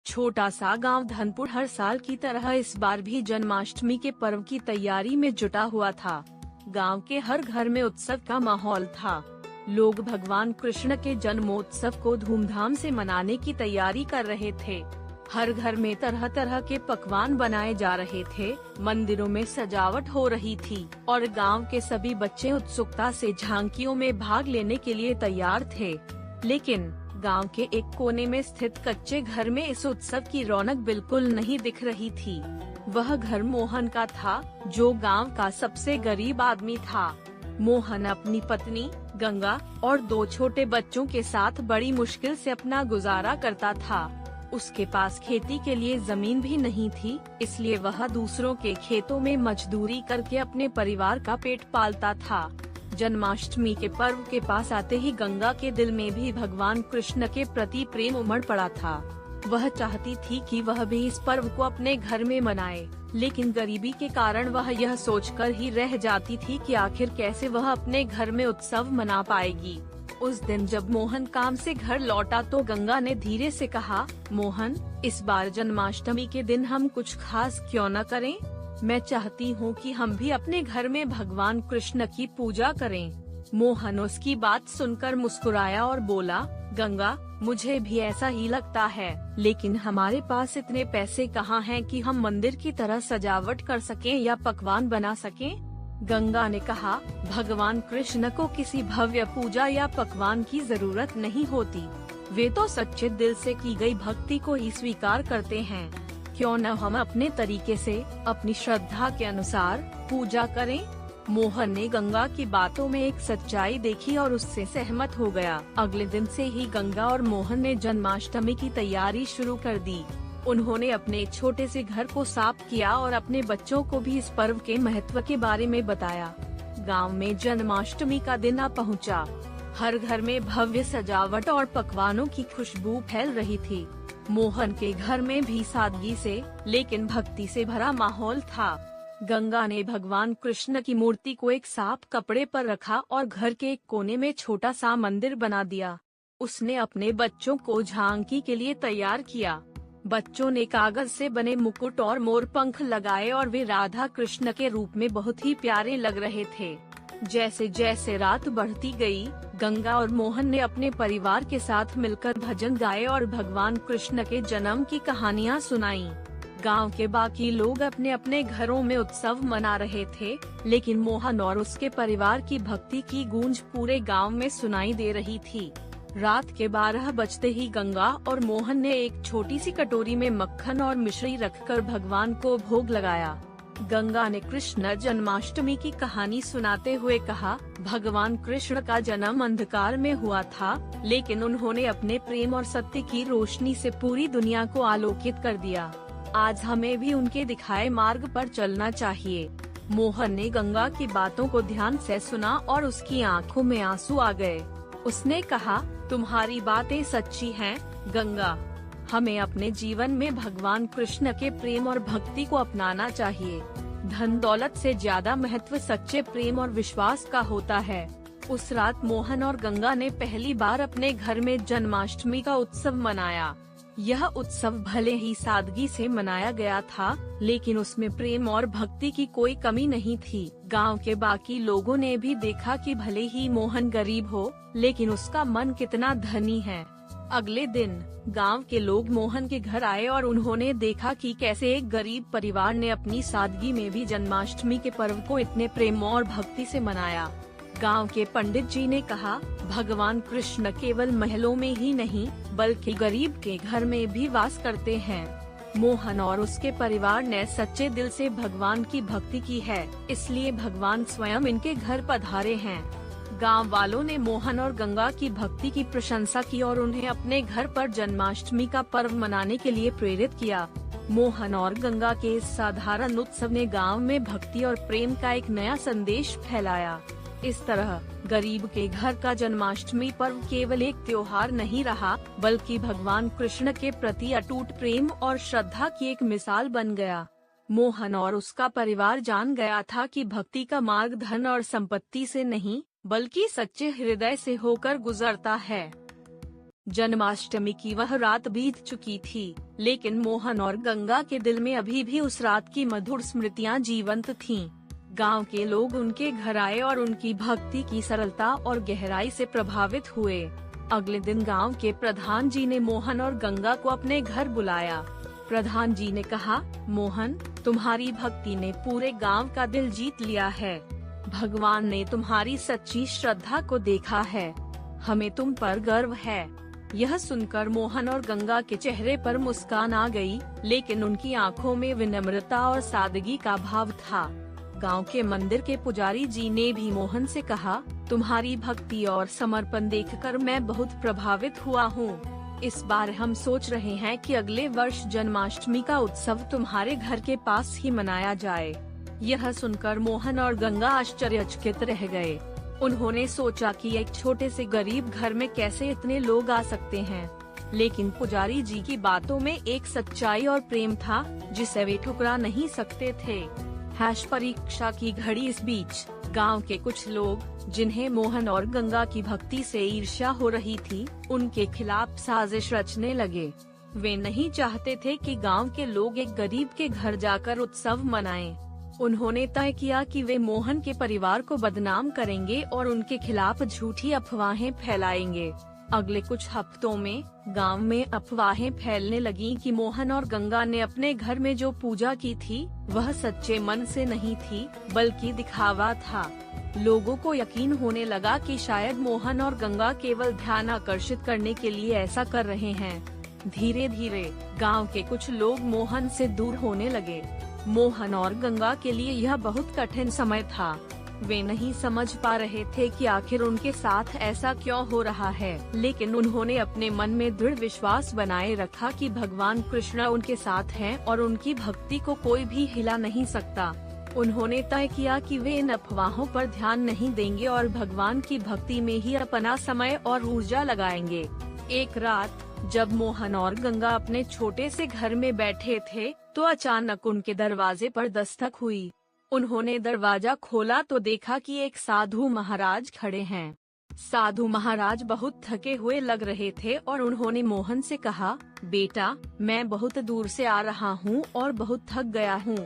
छोटा सा गांव धनपुर हर साल की तरह इस बार भी जन्माष्टमी के पर्व की तैयारी में जुटा हुआ था। गांव के हर घर में उत्सव का माहौल था। लोग भगवान कृष्ण के जन्मोत्सव को धूमधाम से मनाने की तैयारी कर रहे थे। हर घर में तरह तरह के पकवान बनाए जा रहे थे, मंदिरों में सजावट हो रही थी और गांव के सभी बच्चे उत्सुकता से झांकियों में भाग लेने के लिए तैयार थे। लेकिन गांव के एक कोने में स्थित कच्चे घर में इस उत्सव की रौनक बिल्कुल नहीं दिख रही थी। वह घर मोहन का था, जो गांव का सबसे गरीब आदमी था। मोहन अपनी पत्नी गंगा और 2 छोटे बच्चों के साथ बड़ी मुश्किल से अपना गुजारा करता था। उसके पास खेती के लिए जमीन भी नहीं थी, इसलिए वह दूसरों के खेतों में मजदूरी करके अपने परिवार का पेट पालता था। जन्माष्टमी के पर्व के पास आते ही गंगा के दिल में भी भगवान कृष्ण के प्रति प्रेम उमड़ पड़ा था। वह चाहती थी कि वह भी इस पर्व को अपने घर में मनाए, लेकिन गरीबी के कारण वह यह सोचकर ही रह जाती थी कि आखिर कैसे वह अपने घर में उत्सव मना पाएगी। उस दिन जब मोहन काम से घर लौटा तो गंगा ने धीरे से कहा, मोहन, इस बार जन्माष्टमी के दिन हम कुछ खास क्यों न करें? मैं चाहती हूँ कि हम भी अपने घर में भगवान कृष्ण की पूजा करें। मोहन उसकी बात सुनकर मुस्कुराया और बोला, गंगा, मुझे भी ऐसा ही लगता है, लेकिन हमारे पास इतने पैसे कहाँ हैं कि हम मंदिर की तरह सजावट कर सकें या पकवान बना सकें? गंगा ने कहा, भगवान कृष्ण को किसी भव्य पूजा या पकवान की जरूरत नहीं होती। वे तो सच्चे दिल से की गई भक्ति को ही स्वीकार करते हैं। क्यों न हम अपने तरीके से, अपनी श्रद्धा के अनुसार पूजा करें? मोहन ने गंगा की बातों में एक सच्चाई देखी और उससे सहमत हो गया। अगले दिन से ही गंगा और मोहन ने जन्माष्टमी की तैयारी शुरू कर दी। उन्होंने अपने छोटे से घर को साफ किया और अपने बच्चों को भी इस पर्व के महत्व के बारे में बताया। गांव में जन्माष्टमी का दिन आ पहुंचा। हर घर में भव्य सजावट और पकवानों की खुशबू फैल रही थी। मोहन के घर में भी सादगी से लेकिन भक्ति से भरा माहौल था। गंगा ने भगवान कृष्ण की मूर्ति को एक साफ कपड़े पर रखा और घर के एक कोने में छोटा सा मंदिर बना दिया। उसने अपने बच्चों को झांकी के लिए तैयार किया। बच्चों ने कागज से बने मुकुट और मोर पंख लगाए और वे राधा कृष्ण के रूप में बहुत ही प्यारे लग रहे थे। जैसे जैसे रात बढ़ती गई, गंगा और मोहन ने अपने परिवार के साथ मिलकर भजन गाए और भगवान कृष्ण के जन्म की कहानियाँ सुनाईं। गांव के बाकी लोग अपने अपने घरों में उत्सव मना रहे थे, लेकिन मोहन और उसके परिवार की भक्ति की गूंज पूरे गांव में सुनाई दे रही थी। रात के 12 बजते ही गंगा और मोहन ने एक छोटी सी कटोरी में मक्खन और मिश्री रखकर भगवान को भोग लगाया। गंगा ने कृष्ण जन्माष्टमी की कहानी सुनाते हुए कहा, भगवान कृष्ण का जन्म अंधकार में हुआ था, लेकिन उन्होंने अपने प्रेम और सत्य की रोशनी से पूरी दुनिया को आलोकित कर दिया। आज हमें भी उनके दिखाए मार्ग पर चलना चाहिए। मोहन ने गंगा की बातों को ध्यान से सुना और उसकी आंखों में आंसू आ गए। उसने कहा, तुम्हारी बातें सच्ची हैं, गंगा। हमें अपने जीवन में भगवान कृष्ण के प्रेम और भक्ति को अपनाना चाहिए। धन दौलत से ज्यादा महत्व सच्चे प्रेम और विश्वास का होता है। उस रात मोहन और गंगा ने पहली बार अपने घर में जन्माष्टमी का उत्सव मनाया। यह उत्सव भले ही सादगी से मनाया गया था, लेकिन उसमें प्रेम और भक्ति की कोई कमी नहीं थी। गांव के बाकी लोगों ने भी देखा कि भले ही मोहन गरीब हो, लेकिन उसका मन कितना धनी है। अगले दिन गांव के लोग मोहन के घर आए और उन्होंने देखा कि कैसे एक गरीब परिवार ने अपनी सादगी में भी जन्माष्टमी के पर्व को इतने प्रेम और भक्ति से मनाया। गांव के पंडित जी ने कहा, भगवान कृष्ण केवल महलों में ही नहीं, बल्कि गरीब के घर में भी वास करते हैं। मोहन और उसके परिवार ने सच्चे दिल से भगवान की भक्ति की है, इसलिए भगवान स्वयं इनके घर पधारे हैं। गांव वालों ने मोहन और गंगा की भक्ति की प्रशंसा की और उन्हें अपने घर पर जन्माष्टमी का पर्व मनाने के लिए प्रेरित किया। मोहन और गंगा के इस साधारण उत्सव ने गांव में भक्ति और प्रेम का एक नया संदेश फैलाया। इस तरह गरीब के घर का जन्माष्टमी पर्व केवल एक त्योहार नहीं रहा, बल्कि भगवान कृष्ण के प्रति अटूट प्रेम और श्रद्धा की एक मिसाल बन गया। मोहन और उसका परिवार जान गया था कि भक्ति का मार्ग धन और संपत्ति से नहीं, बल्कि सच्चे हृदय से होकर गुजरता है। जन्माष्टमी की वह रात बीत चुकी थी, लेकिन मोहन और गंगा के दिल में अभी भी उस रात की मधुर स्मृतियां जीवंत थीं। गांव के लोग उनके घर आए और उनकी भक्ति की सरलता और गहराई से प्रभावित हुए। अगले दिन गांव के प्रधान जी ने मोहन और गंगा को अपने घर बुलाया। प्रधान जी ने कहा, मोहन, तुम्हारी भक्ति ने पूरे गांव का दिल जीत लिया है। भगवान ने तुम्हारी सच्ची श्रद्धा को देखा है। हमें तुम पर गर्व है। यह सुनकर मोहन और गंगा के चेहरे पर मुस्कान आ गई, लेकिन उनकी आंखों में विनम्रता और सादगी का भाव था। गांव के मंदिर के पुजारी जी ने भी मोहन से कहा, तुम्हारी भक्ति और समर्पण देखकर मैं बहुत प्रभावित हुआ हूँ। इस बार हम सोच रहे हैं कि अगले वर्ष जन्माष्टमी का उत्सव तुम्हारे घर के पास ही मनाया जाए। यह सुनकर मोहन और गंगा आश्चर्यचकित रह गए। उन्होंने सोचा कि एक छोटे से गरीब घर में कैसे इतने लोग आ सकते हैं, लेकिन पुजारी जी की बातों में एक सच्चाई और प्रेम था जिसे वे ठुकरा नहीं सकते थे। परीक्षा की घड़ी। इस बीच गांव के कुछ लोग, जिन्हें मोहन और गंगा की भक्ति से ईर्ष्या हो रही थी, उनके खिलाफ साजिश रचने लगे। वे नहीं चाहते थे कि गांव के लोग एक गरीब के घर जाकर उत्सव मनाएं। उन्होंने तय किया कि वे मोहन के परिवार को बदनाम करेंगे और उनके खिलाफ झूठी अफवाहें फैलाएंगे। अगले कुछ हफ्तों में गांव में अफवाहें फैलने लगीं कि मोहन और गंगा ने अपने घर में जो पूजा की थी वह सच्चे मन से नहीं थी, बल्कि दिखावा था। लोगों को यकीन होने लगा कि शायद मोहन और गंगा केवल ध्यान आकर्षित करने के लिए ऐसा कर रहे हैं। धीरे धीरे गांव के कुछ लोग मोहन से दूर होने लगे। मोहन और गंगा के लिए यह बहुत कठिन समय था। वे नहीं समझ पा रहे थे कि आखिर उनके साथ ऐसा क्यों हो रहा है, लेकिन उन्होंने अपने मन में दृढ़ विश्वास बनाए रखा कि भगवान कृष्ण उनके साथ हैं और उनकी भक्ति को कोई भी हिला नहीं सकता। उन्होंने तय किया कि वे इन अफवाहों पर ध्यान नहीं देंगे और भगवान की भक्ति में ही अपना समय और ऊर्जा लगाएंगे। एक रात जब मोहन और गंगा अपने छोटे से घर में बैठे थे, तो अचानक उनके दरवाजे पर दस्तक हुई। उन्होंने दरवाजा खोला तो देखा कि एक साधु महाराज खड़े हैं। साधु महाराज बहुत थके हुए लग रहे थे और उन्होंने मोहन से कहा, बेटा, मैं बहुत दूर से आ रहा हूँ और बहुत थक गया हूँ।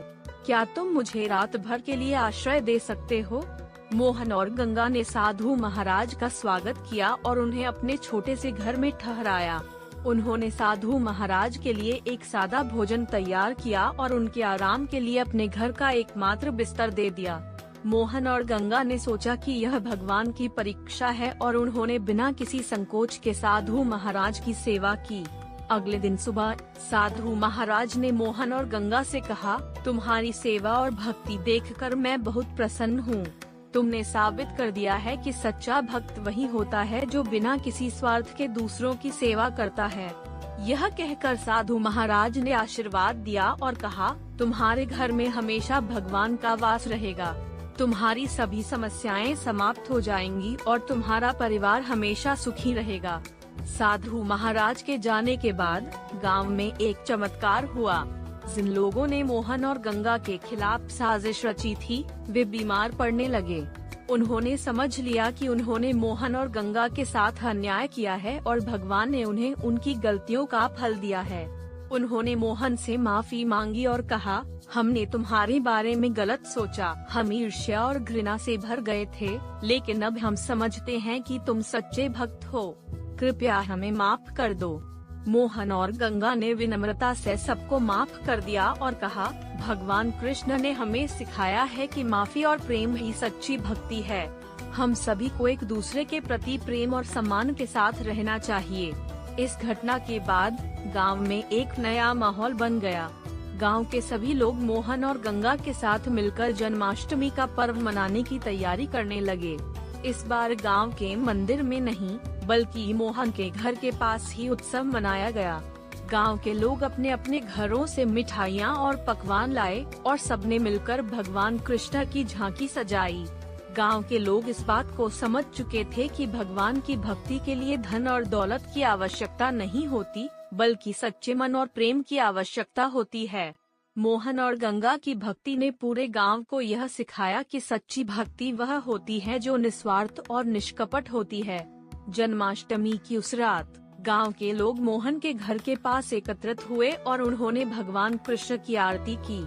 क्या तुम मुझे रात भर के लिए आश्रय दे सकते हो? मोहन और गंगा ने साधु महाराज का स्वागत किया और उन्हें अपने छोटे से घर में ठहराया। उन्होंने साधु महाराज के लिए एक सादा भोजन तैयार किया और उनके आराम के लिए अपने घर का एकमात्र बिस्तर दे दिया। मोहन और गंगा ने सोचा कि यह भगवान की परीक्षा है और उन्होंने बिना किसी संकोच के साधु महाराज की सेवा की। अगले दिन सुबह साधु महाराज ने मोहन और गंगा से कहा, तुम्हारी सेवा और भक्ति देखकर मैं बहुत प्रसन्न हूँ। तुमने साबित कर दिया है कि सच्चा भक्त वही होता है जो बिना किसी स्वार्थ के दूसरों की सेवा करता है। यह कहकर साधु महाराज ने आशीर्वाद दिया और कहा, तुम्हारे घर में हमेशा भगवान का वास रहेगा। तुम्हारी सभी समस्याएं समाप्त हो जाएंगी और तुम्हारा परिवार हमेशा सुखी रहेगा। साधु महाराज के जाने के बाद गांव में एक चमत्कार हुआ। जिन लोगों ने मोहन और गंगा के खिलाफ साजिश रची थी, वे बीमार पड़ने लगे। उन्होंने समझ लिया कि उन्होंने मोहन और गंगा के साथ अन्याय किया है और भगवान ने उन्हें उनकी गलतियों का फल दिया है। उन्होंने मोहन से माफी मांगी और कहा, हमने तुम्हारे बारे में गलत सोचा, हम ईर्ष्या और घृणा से भर गए थे, लेकिन अब हम समझते हैं कि तुम सच्चे भक्त हो। कृपया हमें माफ कर दो। मोहन और गंगा ने विनम्रता से सबको माफ कर दिया और कहा, भगवान कृष्ण ने हमें सिखाया है कि माफी और प्रेम ही सच्ची भक्ति है। हम सभी को एक दूसरे के प्रति प्रेम और सम्मान के साथ रहना चाहिए। इस घटना के बाद गांव में एक नया माहौल बन गया। गांव के सभी लोग मोहन और गंगा के साथ मिलकर जन्माष्टमी का पर्व मनाने की तैयारी करने लगे। इस बार गांव के मंदिर में नहीं, बल्कि मोहन के घर के पास ही उत्सव मनाया गया। गांव के लोग अपने अपने घरों से मिठाइयाँ और पकवान लाए और सबने मिलकर भगवान कृष्ण की झांकी सजाई। गांव के लोग इस बात को समझ चुके थे कि भगवान की भक्ति के लिए धन और दौलत की आवश्यकता नहीं होती, बल्कि सच्चे मन और प्रेम की आवश्यकता होती है। मोहन और गंगा की भक्ति ने पूरे गांव को यह सिखाया कि सच्ची भक्ति वह होती है जो निस्वार्थ और निष्कपट होती है। जन्माष्टमी की उस रात गांव के लोग मोहन के घर के पास एकत्रित हुए और उन्होंने भगवान कृष्ण की आरती की।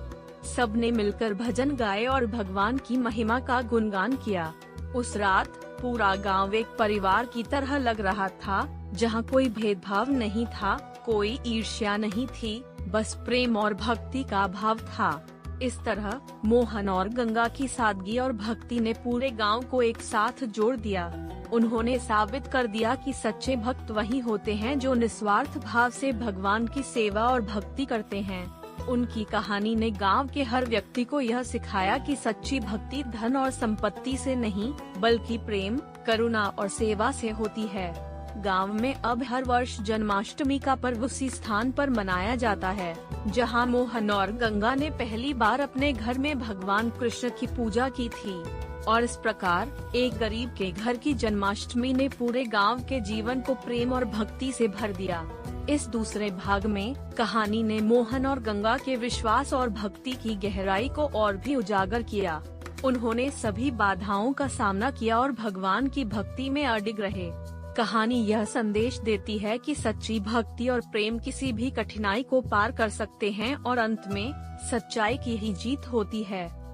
सबने मिलकर भजन गाए और भगवान की महिमा का गुणगान किया। उस रात पूरा गांव एक परिवार की तरह लग रहा था, जहां कोई भेदभाव नहीं था, कोई ईर्ष्या नहीं थी, बस प्रेम और भक्ति का भाव था। इस तरह मोहन और गंगा की सादगी और भक्ति ने पूरे गांव को एक साथ जोड़ दिया। उन्होंने साबित कर दिया कि सच्चे भक्त वही होते हैं जो निस्वार्थ भाव से भगवान की सेवा और भक्ति करते हैं। उनकी कहानी ने गांव के हर व्यक्ति को यह सिखाया कि सच्ची भक्ति धन और संपत्ति से नहीं, बल्कि प्रेम, करुणा और सेवा से होती है। गांव में अब हर वर्ष जन्माष्टमी का पर्व उसी स्थान पर मनाया जाता है, जहां मोहन और गंगा ने पहली बार अपने घर में भगवान कृष्ण की पूजा की थी। और इस प्रकार एक गरीब के घर की जन्माष्टमी ने पूरे गांव के जीवन को प्रेम और भक्ति से भर दिया। इस दूसरे भाग में कहानी ने मोहन और गंगा के विश्वास और भक्ति की गहराई को और भी उजागर किया। उन्होंने सभी बाधाओं का सामना किया और भगवान की भक्ति में अडिग रहे। कहानी यह संदेश देती है कि सच्ची भक्ति और प्रेम किसी भी कठिनाई को पार कर सकते हैं और अंत में सच्चाई की ही जीत होती है।